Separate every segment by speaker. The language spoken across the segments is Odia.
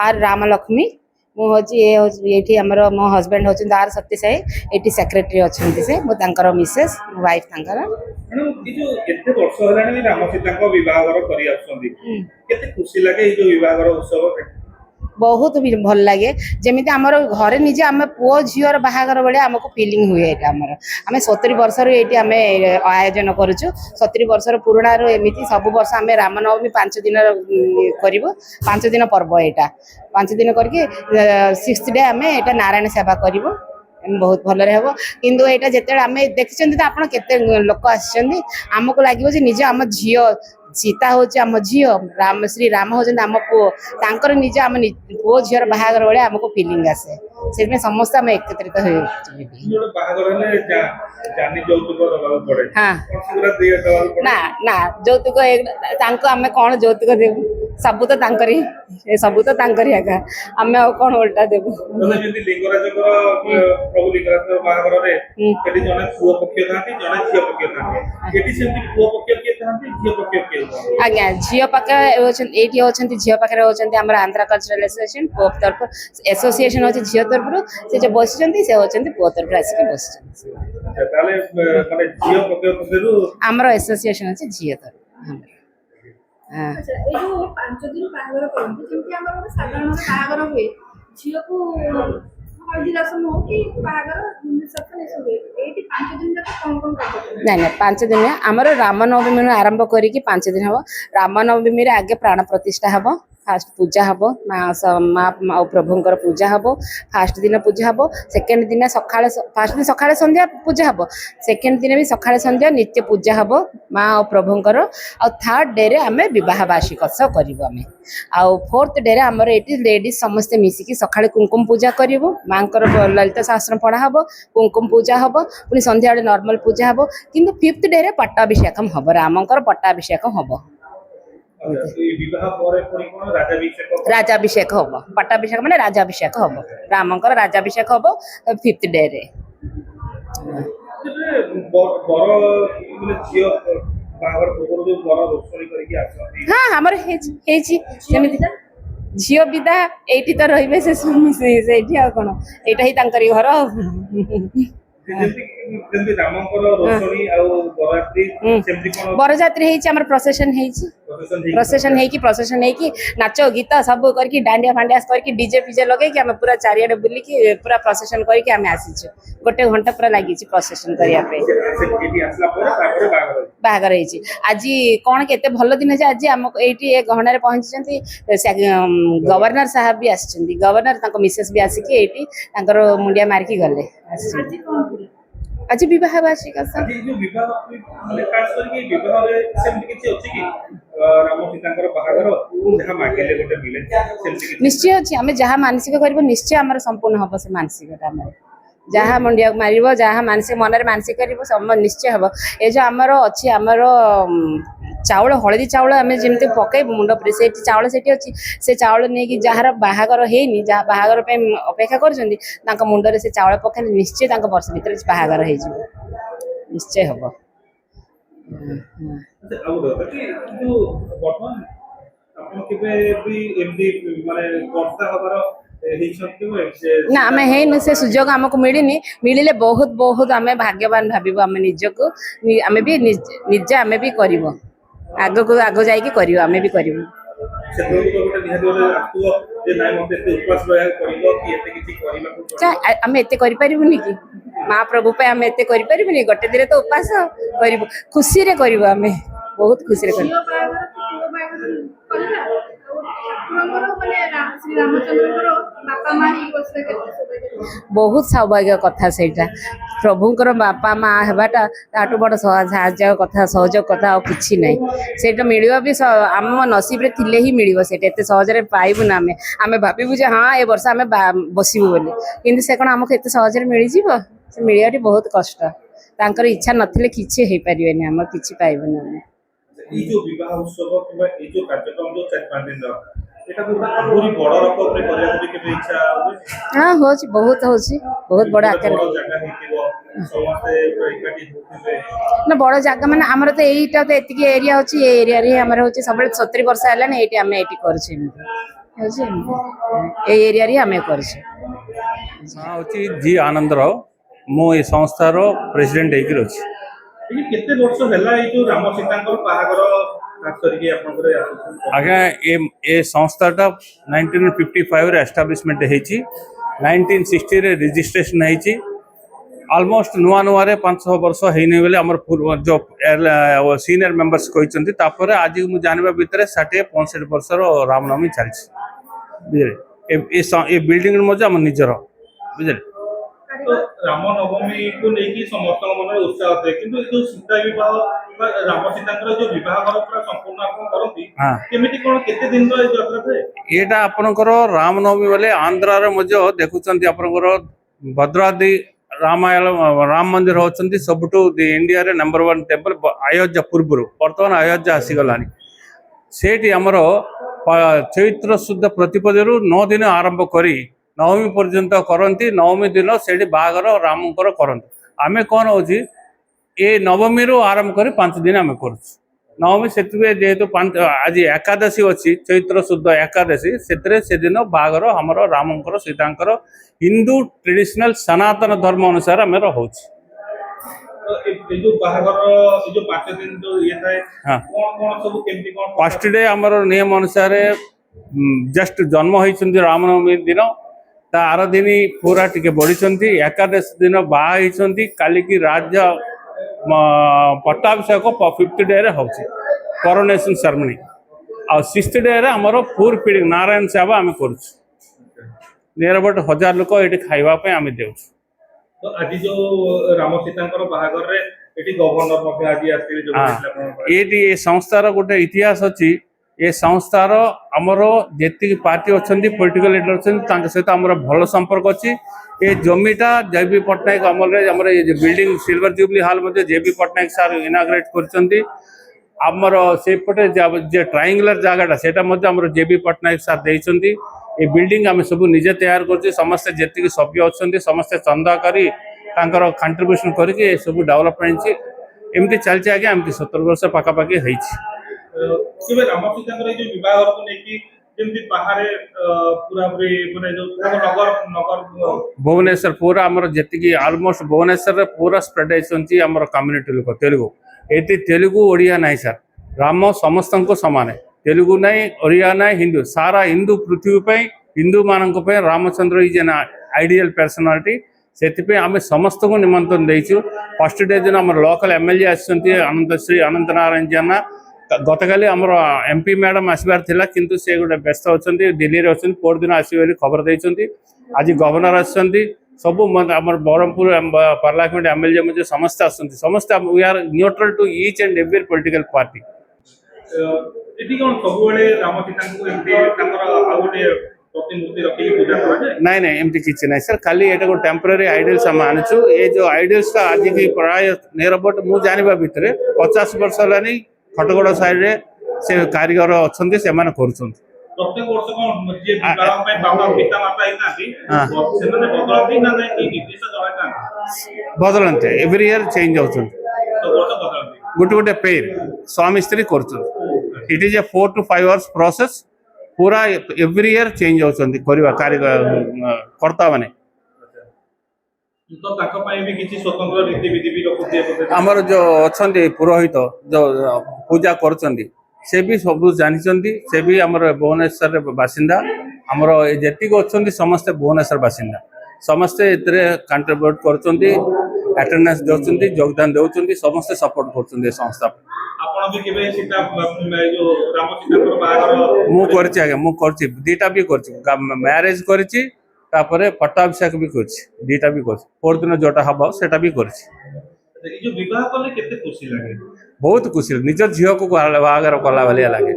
Speaker 1: आर रामलक्ष्मी ये मो हजबैंड होती आर सत्य साई ये सेक्रेटरी अच्छा से मुझे मिसेस मो वाइफ बहुत भल लगे जमी आम घरे निजे आम पुओ झीवर बाहागर भाई आमको फिलिंग हुए आम 70 वर्ष ये आम आयोजन करुचु 70 वर्ष पुराणा एमती सब वर्ष आम रामनवमी 5 दिन करूँ 5 दिन पर्व यहाँ 5 दिन करके 6th डे आम यहाँ नारायण सेवा करूँ बहुत भल हम किंतु यहाँ जिते आम देखते तो आप लोक आमको लगे निजे आम झी सीता हूँ आम झी राम श्री राम हूँ आम पुओ तांकर निजे आम पुओ झीर बाहागर भाई आमको फिलिंग आसे से समस्त आम एकत्रित ना ना जौतुक आम कौन जौतुक देवु सबू तो सबू तो आम कौन उल्टा देवु आज्ञा झी पाखे ये होती झी पाखे होती आंध्रा कल्चरल एसोसिएशन पुओ तरफ एसोसिएशन होती झी तरफ से जो बस से होती पुओ तरफ आसिक बस आमर एसोसिएशन अच्छे झी तरफ नहीं 5 दिन आमर रामनवमी आरंभ करी 5 दिन हम रामनवमी आगे प्राण प्रतिष्ठा हम फास्ट पूजा हम माँ प्रभुंर पूजा हम फास्ट दिन पूजा हम सेकेंड दिन सका फास्ट दिन सका संध्या पूजा हम सेकेंड दिन भी सका संध्या नित्य पूजा हम माँ और प्रभुंर आ थर्ड डे रे आम बह वार्षिकोत्सव करें आउ फोर्थ डे रे आमर ये लेडीज समस्ते मिसिकी सका कुंकुम पूजा करूँ माँ ललित शास्त्र पढ़ा हम कुंकुम पूजा हम पुणी संध्या नॉर्मल पूजा हम किंतु फिफ्थ डे रे पट्टाभिषेक हम रामंकर पट्टाभिषेक हम राजाभिषेक हम पट्टाभिषेक माने राजाभिषेक हम रामंकर राजाभिषेक हम फिफ्थ डे रे हाँ हमारे झील विदा ये तो रही से कौन यहाँ ही घर बरजात्री प्रोसेसन नाच गीत सब करके डांडिया फांडिया करके डीजे फीजे लगे कि पूरा चारियाडे बुलिकी पूरा प्रोसेसन करके आम आसीचु गोटे घंटा पूरा लगी प्रोसेसन करने बाहागर आज कौन के भल दिन आज आमको ये गहना पहुंची गवर्नर साहब भी आसी गवर्नर मिसेस भी आसिकी ये मुंडिया मारिकी गले आज विवाह वार्षिक निश्चय अच्छी आम जहाँ मानसिक कर निश्चय आम संपूर्ण हम से मानसिकता जहाँ मंडिया मार जहाँ मानसिक मन में मानसिक कर निश्चय हम ये जो आमर अच्छी आमर चाउल हलदी चाउल आम जमी पकई मुंड से चाउल से अच्छी से चाउल नहीं जार बाहागर है जहाँ बाहागर अपेक्षा कर मुंडे से चाउल पकड़े निश्चय वर्ष भर बाहागर हो निश्चय हम ना आम है से सुजोग आमको मिलनी मिले बहुत बहुत आम भाग्यवान भाव आम निजको आम भी निजे आम भी कर आग को आग जाकि कर आम भी कर आम एत करूनी कि माँ प्रभु पे आम एत करूनी गोटे दिन तो उपास कर खुशी रे करूँ आम बहुत खुशी रे बहुत सौभाग्य कथा से प्रभुंर बापा माँ हवाटा ताठू बड़ साहय कथा सहयोग कथा और कि ना से मिल भी आम नसीब रे थिले ही मिल एत सहजरे पाइबू ना आम आम भावु हाँ ए वर्ष आम बसबू बोली कि से कौन आमको एत सहजरे मिल से मिलवा बहुत कष्ट तांकर इच्छा नथिले किछि हे परिबेनी आम किछि पाइबू ना जो विवाह उत्सव किबा ए जो कार्यक्रम जो 4-5 दिन एटा पूरा पूरी बड़ रकम रे करिया के के इच्छा हां होछि बहुत बड़ आकार जगह हेतिबो समस्त इकाटी होतिबे ना बड़ जगह माने हमर तो एटा तो एतिकी एरिया होछि ए एरिया रे हमर होछि सब 70 वर्ष हला ने एटी हम एटी करछि এই এরিয়াରେ ଆମେ କରିଛୁ।
Speaker 2: ନା ହେଉଛି ଜି ଆନନ୍ଦ ରାଓ। ମୁଁ ଏ ସଂସ୍ଥାର ପ୍ରେସିଡେଣ୍ଟ ହେଇକିରି ଅଛି।
Speaker 3: କେତେ ବର୍ଷ ହେଲା ଏଇ ଯୋଉ ରାମ ସୀତାଙ୍କର ବାହାଘର ଖାସ କରିକି ଆପଣଙ୍କର
Speaker 2: ଆଜ୍ଞା ଏ ସଂସ୍ଥାଟା 1955ରେ ଏଷ୍ଟାବ୍ଲିଶମେଣ୍ଟ ହେଇଛି। 1960ରେ ରେଜିଷ୍ଟ୍ରେସନ ହେଇଛି। অলমোস্ট ନୂଆ ନୂଆରେ 5-6 ବର୍ଷ ହେଇନି ବୋଲି ଆମର ଯେଉଁ ସିନିୟର ମେମ୍ବର୍ସ କହିଛନ୍ତି। ତାପରେ ଆଜି ମୁଁ ଜାଣିବା ଭିତରେ 60-65 ବର୍ଷର ରାମନବମୀ ଚାଲିଛି ବୁଝିଲେ। ଏ ବିଲ୍ଡିଂ ମଧ୍ୟ ଆମ ନିଜର ବୁଝିଲେ।
Speaker 3: ରାମ ନବମୀକୁ ନେଇକି ସମସ୍ତଙ୍କ ମନରେ ଉତ୍ସାହ ଥାଏ, କିନ୍ତୁ ଏ ଯୋଉ ସୀତା ବିବାହ ବା ରାମ ସୀତାଙ୍କର ଯୋଉ ବିବାହର ପୁରା ସମ୍ପୂର୍ଣ୍ଣ ଆପଣ କରନ୍ତି, କେମିତି କଣ କେତେ ଦିନର ଏ ଯାତ୍ରା ଥାଏ?
Speaker 2: ଏଇଟା ଆପଣଙ୍କର ରାମନବମୀ ବୋଲେ ଆନ୍ଧ୍ରାରେ ମଧ୍ୟ ଦେଖୁଛନ୍ତି ଆପଣଙ୍କର ଭଦ୍ରାଦ୍ରି ରାମ ମନ୍ଦିର ହେଉଛନ୍ତି ସବୁଠୁ ଇଣ୍ଡିଆରେ ନମ୍ବର 1 ଟେମ୍ପଲ। ଅଯୋଧ୍ୟା ପୂର୍ବରୁ ବର୍ତ୍ତମାନ ଅଯୋଧ୍ୟା ଆସିଗଲାଣି। ସେଇଠି ଆମର ଚୈତ୍ର ଶୁଦ୍ଧ ପ୍ରତିପଦରୁ 9 ଦିନ ଆରମ୍ଭ କରି ନବମୀ ପର୍ଯ୍ୟନ୍ତ କରନ୍ତି। ନବମୀ ଦିନ ସେଇଠି ବାହାଘର ରାମଙ୍କର କରନ୍ତି। ଆମେ କ'ଣ ହେଉଛି ଏ ନବମୀରୁ ଆରମ୍ଭ କରି 5 ଦିନ ଆମେ କରୁଛୁ। ନବମୀ ସେଥିପାଇଁ ଯେହେତୁ ଆଜି ଏକାଦଶୀ ଅଛି, ଚୈତ୍ର ଶୁଦ୍ଧ ଏକାଦଶୀ, ସେଥିରେ ସେଦିନ ବାହାଘର ଆମର ରାମଙ୍କର ସୀତାଙ୍କର ହିନ୍ଦୁ ଟ୍ରେଡିସନାଲ ସନାତନ ଧର୍ମ ଅନୁସାରେ ଆମେ ରହୁଛୁ।
Speaker 3: ଏ ଯୋଉ ବାହାଘର ଏ ଯୋଉ 5 ଦିନ ଯୋଉ ଇଏ ଥାଏ, କଣ ସବୁ କେମିତି କଣ?
Speaker 2: ଫାର୍ଷ୍ଟ ଡେ ଆମର ନିୟମ ଅନୁସାରେ ଜଷ୍ଟ ଜନ୍ମ ହେଇଛନ୍ତି ରାମନବମୀ ଦିନ, ତା ଆର ଦିନ ପୁରା ଟିକେ ବଢ଼ିଛନ୍ତି। ଏକାଦଶୀ ଦିନ ବାହା ହେଇଛନ୍ତି। କାଲିକି ରାଜ ପଟ୍ଟାଭିଷେକ 5th ଡେରେ ହେଉଛି କରୋନେସନ ସେରେମନି। ଆଉ 6th ଡେରେ ଆମର ଫୁଲ ଫିଡିଂ ନାରାୟଣ ସେବା ଆମେ କରୁଛୁ। ନିୟର ଅବାଉଟ୍ 1000 ଲୋକ ଏଠି ଖାଇବା ପାଇଁ ଆମେ ଦେଉଛୁ।
Speaker 3: ତ ଆଜି ଯୋଉ ରାମ ସୀତାଙ୍କର ବାହାଘରରେ ଏଠି ଗଭର୍ଣ୍ଣର ମଧ୍ୟ ଆଜି ଆସିଥିଲେ।
Speaker 2: ଏଇଠି ଏ ସଂସ୍ଥାର ଗୋଟେ ଇତିହାସ ଅଛି। ଏ ସଂସ୍ଥାର ଆମର ଯେତିକି ପାର୍ଟି ଅଛନ୍ତି, ପଲିଟିକାଲ ଲିଡର ଅଛନ୍ତି, ତାଙ୍କ ସହିତ ଆମର ଭଲ ସମ୍ପର୍କ ଅଛି। ଏ ଜମିଟା ଜେବି ପଟ୍ଟନାୟକ ଅମଳରେ ଆମର ଏ ବିଲ୍ଡିଂ ସିଲଭର ଜୁବଲି ହଲ୍ ମଧ୍ୟ ଜେବି ପଟ୍ଟନାୟକ ସାର୍ ଇନାଗ୍ରେଟ୍ କରିଛନ୍ତି। ଆମର ସେପଟେ ଯେ ଟ୍ରାଇଙ୍ଗୁଲାର ଜାଗାଟା ସେଇଟା ମଧ୍ୟ ଆମର ଜେବି ପଟ୍ଟନାୟକ ସାର୍ ଦେଇଛନ୍ତି। ଏ ବିଲ୍ଡିଂ ଆମେ ସବୁ ନିଜେ ତିଆରି କରୁଛୁ। ସମସ୍ତେ ଯେତିକି ସଭ୍ୟ ଅଛନ୍ତି ସମସ୍ତେ ଚନ୍ଦା କରି ତାଙ୍କର କଣ୍ଟ୍ରିବ୍ୟୁସନ କରିକି ଏସବୁ ଡେଭଲପମେଣ୍ଟ ହେଇଛି। ଏମିତି ଚାଲିଛି ଆଜ୍ଞା। ଏମିତି 17 ବର୍ଷ ପାଖାପାଖି ହେଇଛି।
Speaker 3: କେବେ ରାମ ସୀତାଙ୍କର ଏଇ ଯୋଉ ବିବାହକୁ ନେଇକି ଯେମିତି ବାହାରେ ପୁରାପୁରି ମାନେ ଯୋଉ ନଗର
Speaker 2: ଭୁବନେଶ୍ୱର ପୁରା ଆମର ଯେତିକି ଅଲମୋଷ୍ଟ ଭୁବନେଶ୍ୱରରେ ପୁରା ସ୍ପ୍ରେଡ୍ ହେଇଛନ୍ତି ଆମର କମ୍ୟୁନିଟି ଲୋକ ତେଲୁଗୁ। ଏଠି ତେଲୁଗୁ ଓଡ଼ିଆ ନାହିଁ ସାର୍। ରାମ ସମସ୍ତଙ୍କୁ ସମାନ। ତେଲୁଗୁ ନାହିଁ, ଓଡ଼ିଆ ନାହିଁ, ହିନ୍ଦୁ। ସାରା ହିନ୍ଦୁ ପୃଥିବୀ ପାଇଁ ହିନ୍ଦୁମାନଙ୍କ ପାଇଁ Ramchandra is an ideal personality. ସେଥିପାଇଁ ଆମେ ସମସ୍ତଙ୍କୁ ନିମନ୍ତ୍ରଣ ଦେଇଛୁ। ଫାର୍ଷ୍ଟ ଡେ ଦିନ ଆମର ଲୋକାଲ MLA ଆସିଛନ୍ତି ଶ୍ରୀ ଅନନ୍ତ ନାରାୟଣ ଜେନା। ଗତକାଲି ଆମର MP ମ୍ୟାଡ଼ାମ୍ ଆସିବାର ଥିଲା, କିନ୍ତୁ ସେ ଗୋଟେ ବ୍ୟସ୍ତ ଅଛନ୍ତି, ଦିଲ୍ଲୀରେ ଅଛନ୍ତି। ପରଦିନ ଆସିବେ ବୋଲି ଖବର ଦେଇଛନ୍ତି। ଆଜି ଗଭର୍ଣ୍ଣର ଆସିଛନ୍ତି। ସବୁ ଆମର ବ୍ରହ୍ମପୁର ପାର୍ଲାମେଣ୍ଟ MLA ମଧ୍ୟ ସମସ୍ତେ ଆସନ୍ତି। ସମସ୍ତେ we are neutral to each and every political party.
Speaker 3: ଏଠି କ'ଣ ସବୁବେଳେ ରାମ ସୀତାଙ୍କୁ ଏମିତି ତାଙ୍କର ଆଉ ଗୋଟେ ପ୍ରତିମୂର୍ତ୍ତି ରଖିକି ପୂଜା କରାଯାଏ?
Speaker 2: ନାଇଁ ନାଇଁ, ଏମିତି କିଛି ନାହିଁ ସାର୍। ଖାଲି ଏଇଟା ଗୋଟେ ଟେମ୍ପୋରାରୀ ଆଇଡଲ୍ସ ଆମେ ଆଣିଛୁ। ଏ ଯେଉଁ ଆଇଡଲ୍ସଟା ଆଜିକି ପ୍ରାୟ ନିୟର ଅବାଉଟ୍ ମୁଁ ଜାଣିବା ଭିତରେ 50 ବର୍ଷ ହେଲାଣି ଖଟଗଡ଼ ସାଇଡ଼ରେ ସେ କାରିଗର ଅଛନ୍ତି, ସେମାନେ କରୁଛନ୍ତି।
Speaker 3: ପ୍ରତ୍ୟେକ ବର୍ଷ କ'ଣ ଯିଏ ବିବାହ ପାଇଁ ବାପା ପିତା ମାତା ହେଇଥାନ୍ତି ସେମାନେ ବଦଳନ୍ତି ନା ନାଇଁ, କି ନିର୍ଦ୍ଦିଷ୍ଟ ଜଣାଇଥାନ୍ତି?
Speaker 2: ବଦଳନ୍ତି, ଏଭ୍ରି ଇୟର ଚେଞ୍ଜ ହେଉଛନ୍ତି।
Speaker 3: ସବୁ ବର୍ଷ ବଦଳନ୍ତି।
Speaker 2: ଗୋଟେ ଗୋଟେ ପେର୍ ସ୍ୱାମୀ ସ୍ତ୍ରୀ କରୁଛନ୍ତି। It is a 4 to 5 years process. ପୁରା ଏଭ୍ରି ଇୟର ଚେଞ୍ଜ ହେଉଛନ୍ତି କରିବା କର୍ତ୍ତା ମାନେ।
Speaker 3: ତ ତାଙ୍କ ପାଇଁ ବି କିଛି ସ୍ୱତନ୍ତ୍ର ରୀତିବିଧି ବି ରଖୁଥିବେ?
Speaker 2: ଆମର ଯେଉଁ ଅଛନ୍ତି ପୁରୋହିତ ଯେଉଁ ପୂଜା କରୁଛନ୍ତି ସେ ବି ସବୁ ଜାଣିଛନ୍ତି। ସେ ବି ଆମର ଭୁବନେଶ୍ୱରରେ ବାସିନ୍ଦା। ଆମର ଯେତିକି ଅଛନ୍ତି ସମସ୍ତେ ଭୁବନେଶ୍ୱର ବାସିନ୍ଦା। ସମସ୍ତେ ଏଥିରେ କଣ୍ଟ୍ରିବ୍ୟୁଟ୍ କରୁଛନ୍ତି, ଆଟେଣ୍ଡାନ୍ସ ଦେଉଛନ୍ତି, ଯୋଗଦାନ ଦେଉଛନ୍ତି, ସମସ୍ତେ ସପୋର୍ଟ କରୁଛନ୍ତି ଏ ସଂସ୍ଥା।
Speaker 3: ଆପଣ ବି କେବେ ସୀତା ଯୋଉ ରାମ ସୀତାଙ୍କର ବାହାଘର?
Speaker 2: ମୁଁ କରିଛି ଆଜ୍ଞା, ମୁଁ କରିଛି। ଦୁଇଟା ବି କରିଛି। ମ୍ୟାରେଜ କରିଛି, ତାପରେ ପଟ୍ଟାଭିଷେକ ବି କରିଛି। ଦୁଇଟା ବି କରିଛି। ପରଦିନ ଯୋଉଟା ହବ ସେଟା ବି କରିଛି।
Speaker 3: ଏଇ ଯୋଉ ବିବାହ କଲେ କେତେ ଖୁସି ଲାଗେ?
Speaker 2: ବହୁତ ଖୁସି। ନିଜ ଝିଅକୁ ବାହାଘର କଲା ଭଳିଆ ଲାଗେ।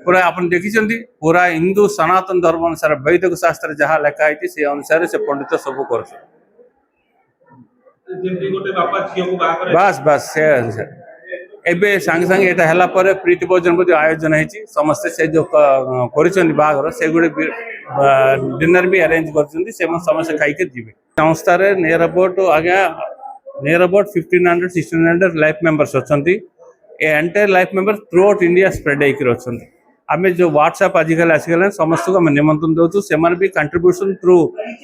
Speaker 2: ପୁରା ଆପଣ ଦେଖିଛନ୍ତି, ପୁରା ହିନ୍ଦୁ ସନାତନ ଧର୍ମ ଅନୁସାରେ ବୈଦିକ ଶାସ୍ତ୍ରରେ ଯାହା ଲେଖା ହେଇଛି ସେ ଅନୁସାରେ ସେ ପଣ୍ଡିତ ସବୁ କରୁଛନ୍ତି।
Speaker 3: ଯେମିତି ଗୋଟେ ବାପା ଝିଅକୁ ବାହା କରେ।
Speaker 2: ବାସ୍ ବାସ୍ ସେ ଏବେ ସାଙ୍ଗେ ସାଙ୍ଗେ ଏଇଟା ହେଲା ପରେ ପ୍ରୀତି ଭୋଜନ ମଧ୍ୟ ଆୟୋଜନ ହେଇଛି। ସମସ୍ତେ ସେ ଯେଉଁ କରିଛନ୍ତି ବାହାଘର ସେଗୁଡେ ଡିନର ବି ଆରେଞ୍ଜ କରିଛନ୍ତି। ସେମାନେ ସମସ୍ତେ ଖାଇକି ଯିବେ। ସଂସ୍ଥାରେ ନିୟର ଅବାଉଟ୍ ଆଜ୍ଞା 1500-1600 ଲାଇଫ୍ ମେମ୍ବର୍ସ ଅଛନ୍ତି। A entire life member throughout India spread ହେଇକି ଅଛନ୍ତି। आम जो व्हाट्सएप आजिकल आसीगला समस्त को आम निमंत्रण दौचु से भी कंट्रीब्यूशन थ्रू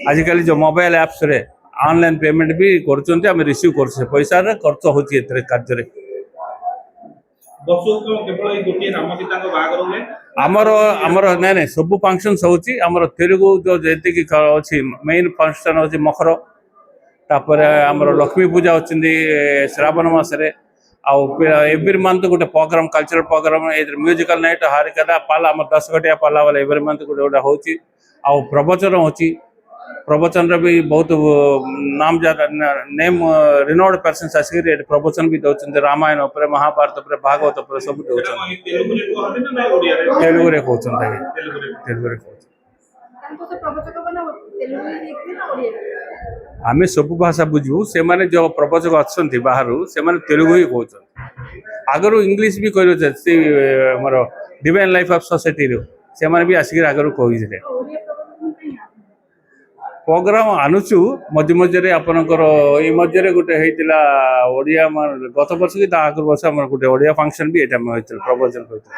Speaker 2: आजिकल जो मोबाइल एप्स रे ऑनलाइन पेमेंट भी कर रिसीव कर पैसा खर्च होची कार्य
Speaker 3: ବର୍ଷକୁ କେବଳ ଏଇ ଗୋଟିଏ ରାମ ସୀତାଙ୍କ ବାହାଘର ହୁଏ।
Speaker 2: आमर आमर नाई नाई सब फंक्शंस होची आमर तेलुगु जो जेतिकी अछि मेन फंक्शन होची मकर तापर आमर लक्ष्मी पूजा होचंदी श्रावण मास रे आउ एवरी मंथ गोटे program cultural program musical night हारिकदा पाला आम 10 घटिया पाला वाला एवरी मंथ गोटे गोटे होची आउ प्रवचन होची प्रवचन रे भी बहुत नाम ज्यादा नेम रिनोड पर्सन्स आसिक प्रवचन भी दौरान रामायण उपर महाभारत उपर भागवत उपर सब दौरान
Speaker 3: ତେଲୁଗୁରେ କୁହନ୍ତି ନା ନାଇଁ ଓଡ଼ିଆରେ?
Speaker 2: तेलुगु रे कहउछन
Speaker 3: ତେଲୁଗୁରେ।
Speaker 2: तेलुगु रे कहउछन
Speaker 4: ତାଙ୍କ ସେ ପ୍ରବଚକ ମାନେ ତେଲୁଗୁ ହେଇଥିବେ ନା ଓଡ଼ିଆ?
Speaker 2: आम सब भाषा बुझू से माने जो प्रवचक अच्छा बाहर से माने तेलुगु ही कहते आगर इंग्लीश भी कह मोर डिवाइन लाइफ ऑफ सोसाइटी से माने भी आसिक आगर कही
Speaker 4: ଓଡ଼ିଆ ପ୍ରବଚକ ପାଇଁ ନା?
Speaker 2: प्रोग्राम आनुचु मझे मझे आपनकर ये मझे गोटे होता ओडिया गत वर्ष कि आगर वर्ष गोटे ओडिया फंक्शन भी ये प्रवचन होता